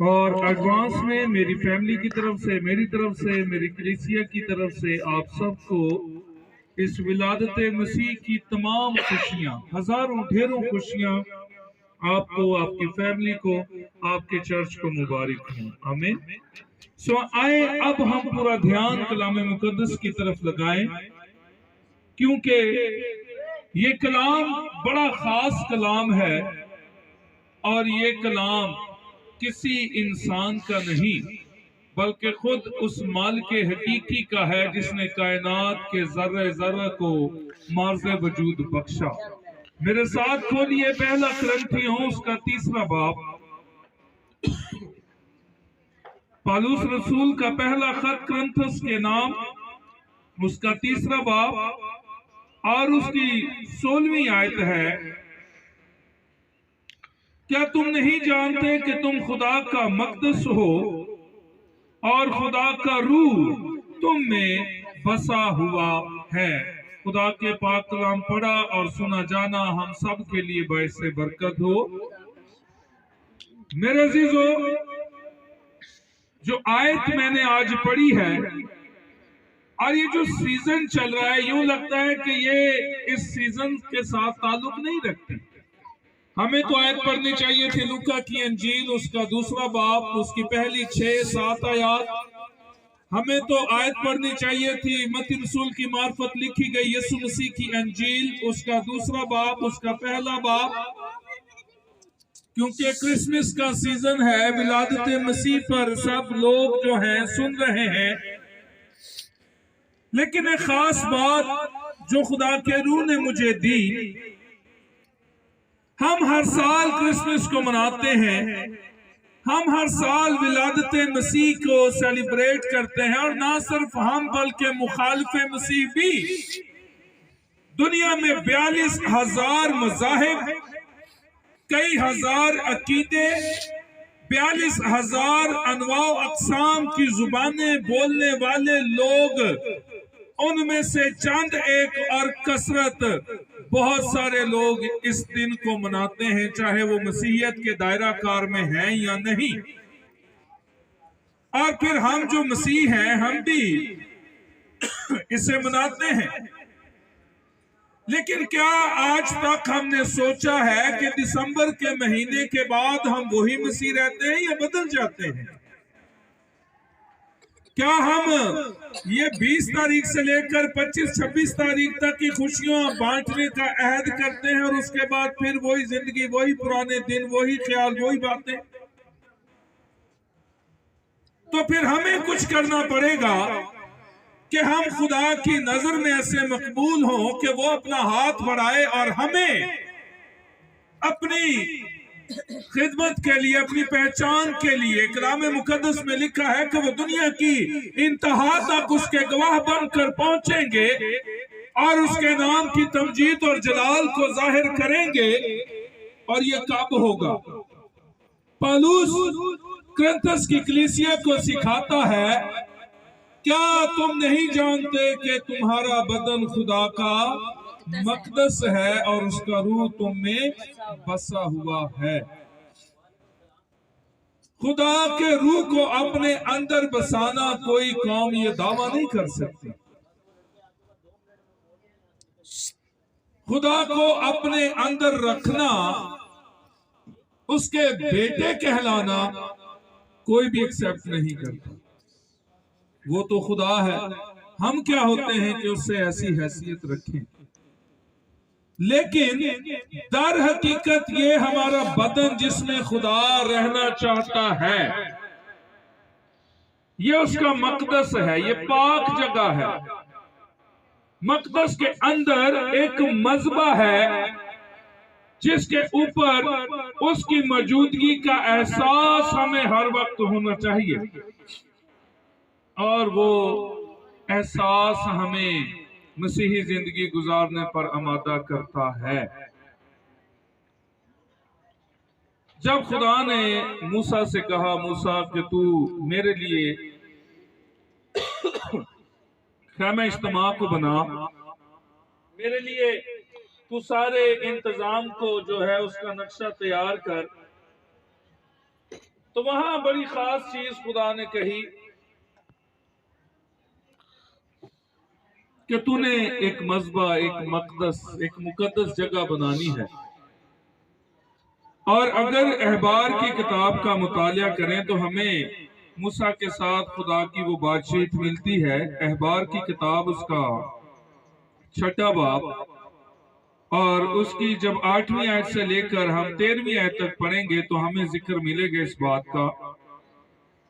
اور ایڈوانس میں میری فیملی کی طرف سے، میری طرف سے، میری کلیسیا کی طرف سے آپ سب کو اس ولادت مسیح کی تمام خوشیاں، ہزاروں ڈھیروں خوشیاں آپ کو، آپ کی فیملی کو، آپ کے چرچ کو مبارک ہوں، آمین۔ سو آئے اب ہم پورا دھیان کلام مقدس کی طرف لگائیں، کیونکہ یہ کلام بڑا خاص کلام ہے، اور یہ کلام کسی انسان کا نہیں بلکہ خود اس مالک حقیقی کا ہے جس نے کائنات کے ذرے ذرے کو مارز وجود بخشا۔ میرے ساتھ کھولیے پہلا کرنتھیوں اس کا 3 باب، پالوس رسول کا پہلا خط کرنتھس کے نام، اس کا 3 باب اور اس کی 16ویں آیت ہے، کیا تم نہیں جانتے کہ تم خدا کا مقدس ہو اور خدا کا روح تم میں بسا ہوا ہے؟ خدا کے پاک کلام پڑھا اور سنا جانا ہم سب کے لیے باعث برکت ہو۔ میرے عزیزو، جو آیت میں نے آج پڑھی ہے، اور یہ جو سیزن چل رہا ہے، یوں لگتا ہے کہ یہ اس سیزن کے ساتھ تعلق نہیں رکھتی۔ ہمیں تو آیت پڑھنی چاہیے تھی لوکا کی انجیل اس کا 2 باب، اس کی پہلی 6-7 آیات۔ ہمیں تو آیت پڑھنی چاہیے تھی متی رسول کی معرفت لکھی گئی یسوع مسیح کی انجیل اس کا 2 باب، اس کا پہلا باب، کیونکہ کرسمس کا سیزن ہے، ولادت مسیح پر سب لوگ جو ہیں سن رہے ہیں۔ لیکن ایک خاص بات جو خدا کے روح نے مجھے دی، ہم ہر سال کرسمس کو مناتے ہیں، ہم ہر سال ولادت مسیح کو سیلیبریٹ کرتے ہیں، اور نہ صرف ہم بلکہ مخالف مسیح بھی۔ دنیا میں 42,000 مذاہب، کئی ہزار عقیدے، 42,000 انواع و اقسام کی زبانیں بولنے والے لوگ، ان میں سے چند ایک اور کثرت بہت سارے لوگ اس دن کو مناتے ہیں، چاہے وہ مسیحیت کے دائرہ کار میں ہیں یا نہیں۔ اور پھر ہم جو مسیح ہیں ہم بھی اسے مناتے ہیں۔ لیکن کیا آج تک ہم نے سوچا ہے کہ دسمبر کے مہینے کے بعد ہم وہی مسیح رہتے ہیں یا بدل جاتے ہیں؟ کیا ہم یہ 20 تاریخ سے لے کر 25-26 تاریخ تک کی خوشیاں بانٹنے کا عہد کرتے ہیں، اور اس کے بعد پھر وہی زندگی، وہی پرانے دن، وہی خیال، وہی باتیں؟ تو پھر ہمیں کچھ کرنا پڑے گا کہ ہم خدا کی نظر میں ایسے مقبول ہوں کہ وہ اپنا ہاتھ بڑھائے اور ہمیں اپنی خدمت کے لیے، اپنی پہچان کے لیے۔ کلام مقدس میں لکھا ہے کہ وہ دنیا کی انتہا تک اس کے گواہ بن کر پہنچیں گے اور اس کے نام کی تمجید اور جلال کو ظاہر کریں گے۔ اور یہ کب ہوگا؟ پالوس کرنتھس کی کلیسیا کو سکھاتا ہے، کیا تم نہیں جانتے کہ تمہارا بدن خدا کا مقدس ہے اور اس کا روح تم میں بسا ہوا ہے؟ خدا کے روح کو اپنے اندر بسانا کوئی قوم یہ دعویٰ نہیں کر سکتی۔ خدا کو اپنے اندر رکھنا، اس کے بیٹے کہلانا کوئی بھی ایکسپٹ نہیں کرتا۔ وہ تو خدا ہے، ہم کیا ہوتے ہیں کہ اس سے ایسی حیثیت رکھیں؟ لیکن در حقیقت یہ ہمارا بدن جس میں خدا رہنا چاہتا ہے، یہ اس کا مقدس ہے، یہ پاک جگہ ہے۔ مقدس کے اندر ایک مذبح ہے جس کے اوپر اس کی موجودگی کا احساس ہمیں ہر وقت ہونا چاہیے، اور وہ احساس ہمیں مسیحی زندگی گزارنے پر آمادہ کرتا ہے۔ جب خدا نے موسیٰ سے کہا، موسیٰ کہ تو میرے لیے خیمہ اجتماع کو بنا، میرے لیے تو سارے انتظام کو جو ہے اس کا نقشہ تیار کر، تو وہاں بڑی خاص چیز خدا نے کہی کہ تو نے ایک مذبح، ایک مقدس، ایک مقدس جگہ بنانی ہے، اور اگر احبار کی کتاب کا مطالعہ کریں تو ہمیں موسیٰ کے ساتھ خدا کی وہ بات شیت ملتی ہے۔ احبار کی کتاب اس کا 6واں باب اور اس کی جب 8ویں آیت سے لے کر ہم 13ویں آیت تک پڑھیں گے تو ہمیں ذکر ملے گا اس بات کا۔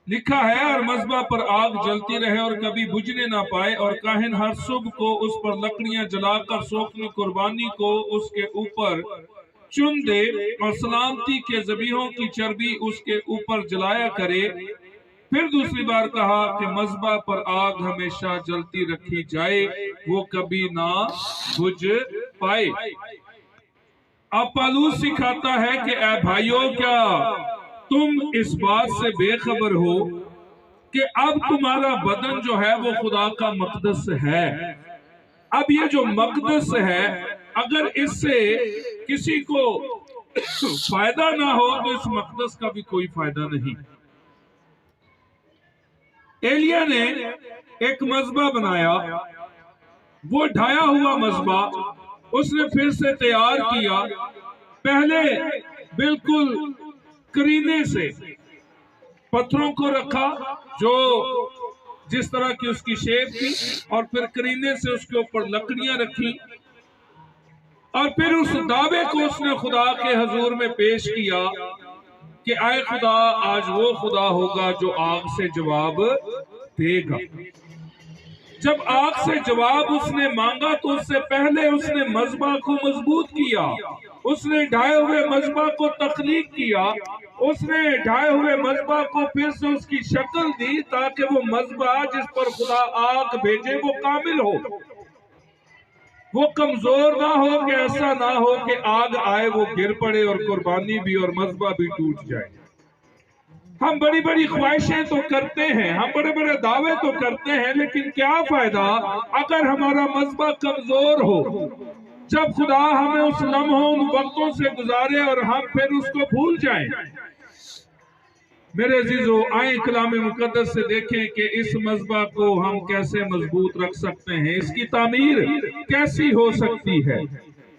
لکھا ہے، اور مذبح پر آگ جلتی رہے اور کبھی بجھنے نہ پائے، اور کاہن ہر صبح کو اس پر لکڑیاں جلا کر سوکھنی قربانی کو اس کے اوپر چن دے، اور سلامتی کے ذبیحوں کی چربی اس کے اوپر جلایا کرے۔ پھر دوسری بار کہا کہ مذبح پر آگ ہمیشہ جلتی رکھی جائے، وہ کبھی نہ بجھ پائے۔ اب پالوس سکھاتا ہے کہ اے بھائیو، کیا تم اس بات سے بے خبر ہو کہ اب تمہارا بدن جو ہے وہ خدا کا مقدس ہے؟ اب یہ جو مقدس ہے، اگر اس سے کسی کو فائدہ نہ ہو تو اس مقدس کا بھی کوئی فائدہ نہیں۔ ایلیا نے ایک مذبح بنایا، وہ ڈھایا ہوا مذبح اس نے پھر سے تیار کیا، پہلے بالکل کرینے سے پتھروں کو رکھا جو جس طرح کی اس کی شیپ تھی، اور پھر کرینے سے اس کے اوپر لکڑیاں رکھی، اور پھر اس دعوے کو اس نے خدا کے حضور میں پیش کیا کہ اے خدا، آج وہ خدا ہوگا جو آگ سے جواب دے گا۔ جب آگ سے جواب اس نے مانگا تو اس سے پہلے اس نے مذبح کو مضبوط کیا، اس نے ڈھائے ہوئے مذبح کو تخلیق کیا، اس نے ڈھائے ہوئے مذبح کو پھر سے اس کی شکل دی تاکہ وہ مذبح جس پر خدا آگ بھیجے وہ کامل ہو، وہ کمزور نہ ہو، کہ ایسا نہ ہو کہ آگ آئے وہ گر پڑے اور قربانی بھی اور مذبح بھی ٹوٹ جائے۔ ہم بڑی بڑی خواہشیں تو کرتے ہیں، ہم بڑے بڑے دعوے تو کرتے ہیں، لیکن کیا فائدہ اگر ہمارا مذبح کمزور ہو؟ جب خدا ہمیں اس لمحوں ان وقتوں سے گزارے اور ہم پھر اس کو بھول جائیں۔ میرے عزیزو، آئیں کلام مقدس سے دیکھیں کہ اس مذبح کو ہم کیسے مضبوط رکھ سکتے ہیں، اس کی تعمیر کیسی ہو سکتی ہے۔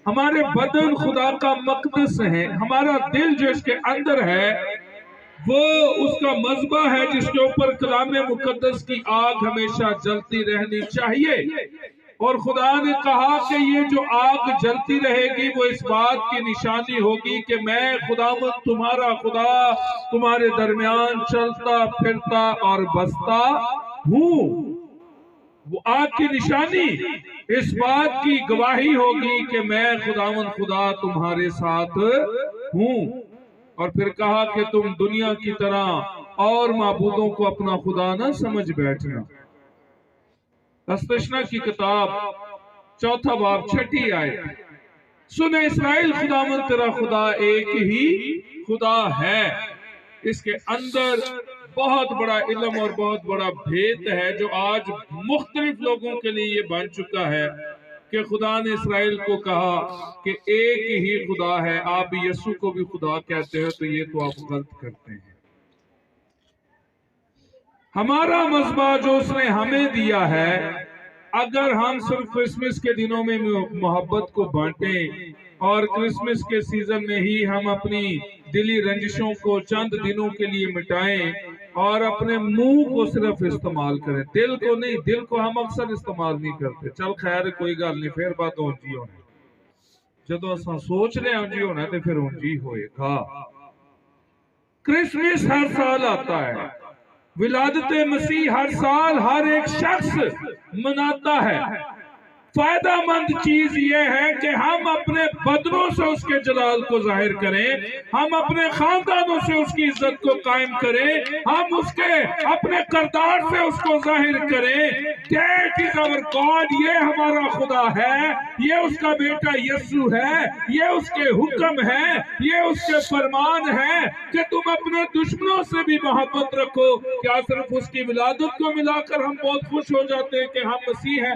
ہمارے بدن خدا کا مقدس ہے، ہمارا دل جو اس کے اندر ہے وہ اس کا مذبح ہے جس کے اوپر کلام مقدس کی آگ ہمیشہ جلتی رہنی چاہیے۔ اور خدا نے کہا کہ یہ جو آگ جلتی رہے گی وہ اس بات کی نشانی ہوگی کہ میں خداوند تمہارا خدا تمہارے درمیان چلتا پھرتا اور بستا ہوں۔ وہ آگ کی نشانی اس بات کی گواہی ہوگی کہ میں خداوند خدا تمہارے ساتھ ہوں۔ اور پھر کہا کہ تم دنیا کی طرح اور معبودوں کو اپنا خدا نہ سمجھ بیٹھنا۔ استثنا کی کتاب 4واں باب 6 آیت، سن اسرائیل، خداوند تیرا خدا ایک ہی خدا ہے۔ اس کے اندر بہت بڑا علم اور بہت بڑا بھید ہے جو آج مختلف لوگوں کے لیے یہ بن چکا ہے کہ خدا نے اسرائیل کو کہا کہ ایک ہی خدا ہے۔ آپ یسوع کو بھی خدا کہتے ہیں تو یہ تو آپ غلط کرتے ہیں۔ ہمارا مذبح جو اس نے ہمیں دیا ہے، اگر ہم صرف کرسمس کے دنوں میں محبت کو بانٹیں اور کرسمس کے سیزن میں ہی ہم اپنی دلی رنجشوں کو چند دنوں کے لیے مٹائیں اور اپنے منہ کو صرف استعمال کریں، دل کو نہیں، دل کو ہم اکثر استعمال نہیں کرتے۔ چل خیر کوئی گل نہیں، پھر بات اونجی ہونا، جدو اساں سوچ رہے اونجی ہونا تو پھر اونجی ہوئے گا۔ کرسمس ہر سال آتا ہے، ولادت مسیح ہر سال ہر ایک شخص مناتا ہے۔ فائدہ مند چیز یہ ہے کہ ہم اپنے بدنوں سے اس کے جلال کو ظاہر کریں، ہم اپنے خاندانوں سے اس کی عزت کو قائم کریں، ہم اس کے اپنے کردار سے اس کو ظاہر کریں۔ That is our God، یہ ہمارا خدا ہے، یہ اس کا بیٹا یسوع ہے، یہ اس کے حکم ہے، یہ اس کے فرمان ہے کہ تم اپنے دشمنوں سے بھی محبت رکھو۔ کیا صرف اس کی ولادت کو ملا کر ہم بہت خوش ہو جاتے ہیں کہ ہم مسیح ہیں؟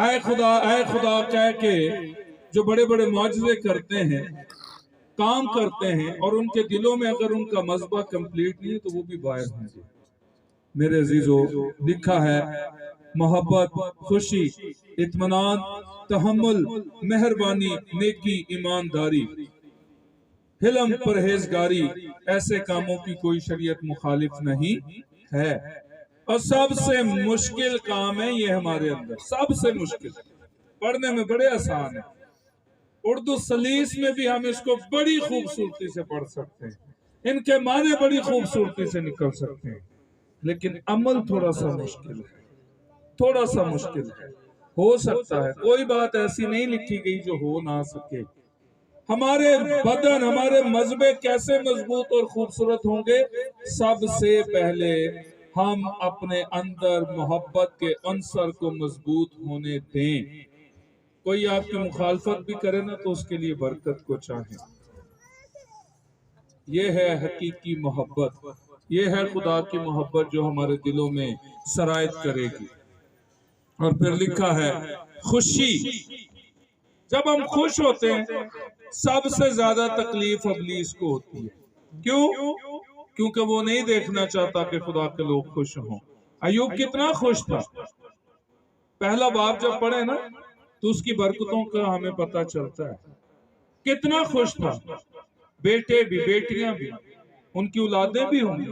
اے خدا کہہ کے جو بڑے بڑے معجزے کرتے ہیں، کام کرتے ہیں، اور ان کے دلوں میں اگر ان کا مذہبہ کمپلیٹ نہیں ہے تو وہ بھی باہر ہوں گے۔ میرے عزیزو، لکھا ہے محبت، خوشی، اطمینان، تحمل، مہربانی، نیکی، ایمانداری، حلم، پرہیزگاری، ایسے کاموں کی کوئی شریعت مخالف نہیں ہے۔ اور سب سے مشکل کام ہے یہ ہمارے اندر، سب سے مشکل، پڑھنے میں بڑے آسان ہے، اردو سلیس میں بھی ہم اس کو بڑی خوبصورتی سے پڑھ سکتے ہیں، ان کے معنی بڑی خوبصورتی سے نکل سکتے ہیں، لیکن عمل تھوڑا سا مشکل ہے، تھوڑا سا مشکل ہے۔ ہو سکتا ہے کوئی بات ایسی نہیں لکھی گئی جو ہو نہ سکے۔ ہمارے بدن، ہمارے مذہبے کیسے مضبوط اور خوبصورت ہوں گے؟ سب سے پہلے ہم اپنے اندر محبت کے عنصر کو مضبوط ہونے دیں۔ کوئی آپ کی مخالفت بھی کرے نا تو اس کے لیے برکت کو چاہیں۔ یہ ہے حقیقی محبت، یہ ہے خدا کی محبت جو ہمارے دلوں میں سرایت کرے گی۔ اور پھر لکھا ہے خوشی۔ جب ہم خوش ہوتے ہیں سب سے زیادہ تکلیف ابلیس کو ہوتی ہے۔ کیوں؟ کیونکہ وہ نہیں دیکھنا چاہتا کہ خدا کے لوگ خوش ہوں۔ ایوب کتنا خوش تھا، پہلا باب جب پڑھے نا تو اس کی برکتوں کا ہمیں پتہ چلتا ہے۔ کتنا خوش تھا، بیٹے بھی، بیٹیاں بھی، ان کی اولادیں بھی ہوں گی،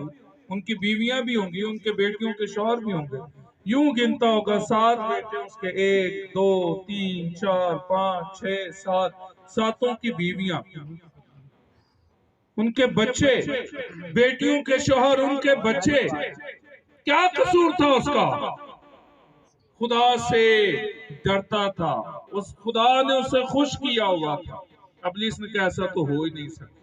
ان کی بیویاں بھی ہوں گی، ان کے بیٹیوں کے شوہر بھی ہوں گے۔ یوں گنتا ہوگا 7 بیٹے اس کے، 1 2 3 4 5 6 7، ساتوں کی بیویاں، ان کے بچے، بیٹیوں کے شوہر، ان کے بچے۔ کیا قصور تھا اس کا؟ خدا سے ڈرتا تھا، اس خدا نے اسے خوش کیا ہوا تھا۔ ابلیس نے کہا ایسا تو ہو ہی نہیں سکتا۔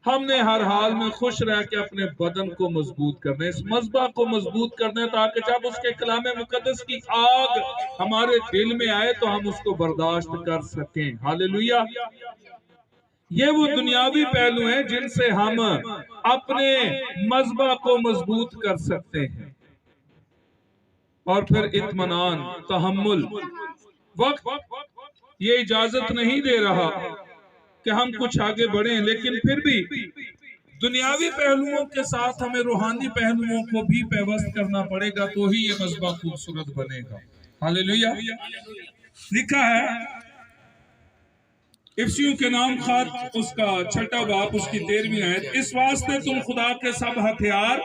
ہم نے ہر حال میں خوش رہ کے اپنے بدن کو مضبوط کرنا ہے، اس مذہبہ کو مضبوط کرنا ہے، تاکہ جب اس کے کلام مقدس کی آگ ہمارے دل میں آئے تو ہم اس کو برداشت کر سکیں۔ ہاللیلویہ۔ یہ وہ دنیاوی پہلو ہیں جن سے ہم اپنے مذہبہ کو مضبوط کر سکتے ہیں۔ اور پھر اطمینان، تحمل۔ وقت یہ اجازت نہیں دے رہا کہ ہم کچھ آگے بڑھیں، لیکن پھر بھی دنیاوی پہلوؤں کے ساتھ ہمیں روحانی پہلوؤں کو بھی پیوست کرنا پڑے گا، تو ہی یہ مذہبہ خوبصورت بنے گا۔ ہاللیلویہ۔ لکھا ہے افسیوں کے نام خط اس کا 6واں باب اس کی 13ویں آیت، اس واسطے تم خدا کے سب ہتھیار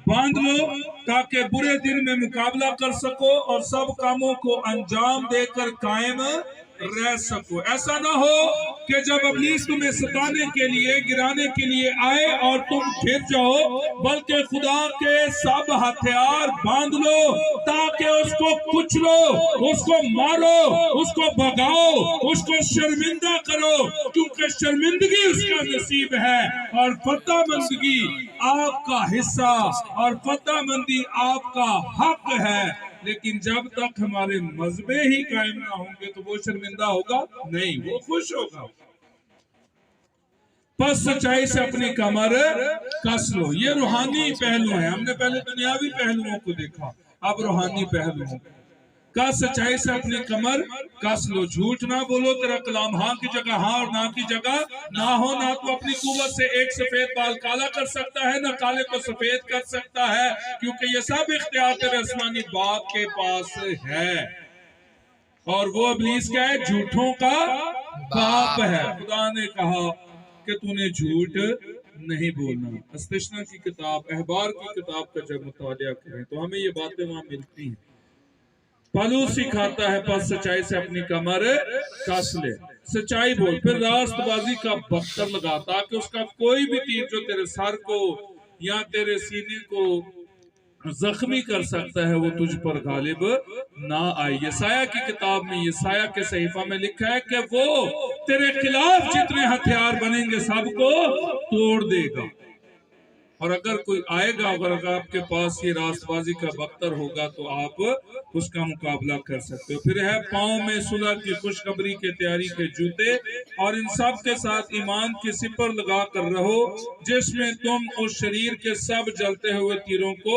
باندھ لو تاکہ برے دن میں مقابلہ کر سکو اور سب کاموں کو انجام دے کر قائم رہ سکو۔ ایسا نہ ہو کہ جب ابلیس تمہیں ستانے کے لیے، گرانے کے لیے آئے اور تم گر جاؤ، بلکہ خدا کے سب ہتھیار باندھ لو تاکہ اس کو کچلو، اس کو مارو، اس کو بھگاؤ، اس کو شرمندہ کرو، کیونکہ شرمندگی اس کا نصیب ہے اور فتح مندگی آپ کا حصہ اور فتح مندی آپ کا حق ہے۔ لیکن جب تک ہمارے مذہبے ہی قائم نہ ہوں گے تو وہ شرمندہ ہوگا نہیں، وہ خوش ہوگا۔ پس سچائی سے اپنی کمر کس لو۔ یہ روحانی پہلو ہے، ہم نے پہلے دنیاوی پہلوؤں کو دیکھا، اب روحانی پہلوؤں کا۔ سچائی سے اپنی کمر کس لو، جھوٹ نہ بولو، تیرا کلام ہاں کی جگہ ہاں اور نہ کی جگہ نہ ہو۔ نہ تو اپنی قوت سے ایک سفید بال کالا کر سکتا ہے، نہ کالے کو سفید کر سکتا ہے، کیونکہ یہ سب اختیار تیرے آسمانی باپ کے پاس ہے۔ اور وہ ابلیس کیا ہے؟ جھوٹوں کا باپ ہے۔ خدا نے کہا کہ تو نے جھوٹ نہیں بولنا۔ استثنا کی کتاب، احبار کی کتاب کا جب مطالعہ کریں تو ہمیں یہ باتیں وہاں ملتی ہیں۔ پالوس سکھاتا ہے پس سچائی سے اپنی کمر کس لے، سچائی بول، پھر راست بازی کا بختر لگا تاکہ اس کا کوئی بھی تیر جو تیرے سر کو یا تیرے سینے کو زخمی کر سکتا ہے وہ تجھ پر غالب نہ آئے۔ یسایہ کی کتاب میں، یسایہ کے صحیفہ میں لکھا ہے کہ وہ تیرے خلاف جتنے ہتھیار بنیں گے سب کو توڑ دے گا۔ اور اگر کوئی آئے گا، اگر آپ کے پاس یہ راست بازی کا بختر ہوگا تو آپ اس کا مقابلہ کر سکتے ہو۔ پھر ہے پاؤں میں صلح کی خوشخبری کے تیاری کے جوتے، اور ان سب کے ساتھ ایمان کی سپر لگا کر رہو، جس میں تم اس شریر کے سب جلتے ہوئے تیروں کو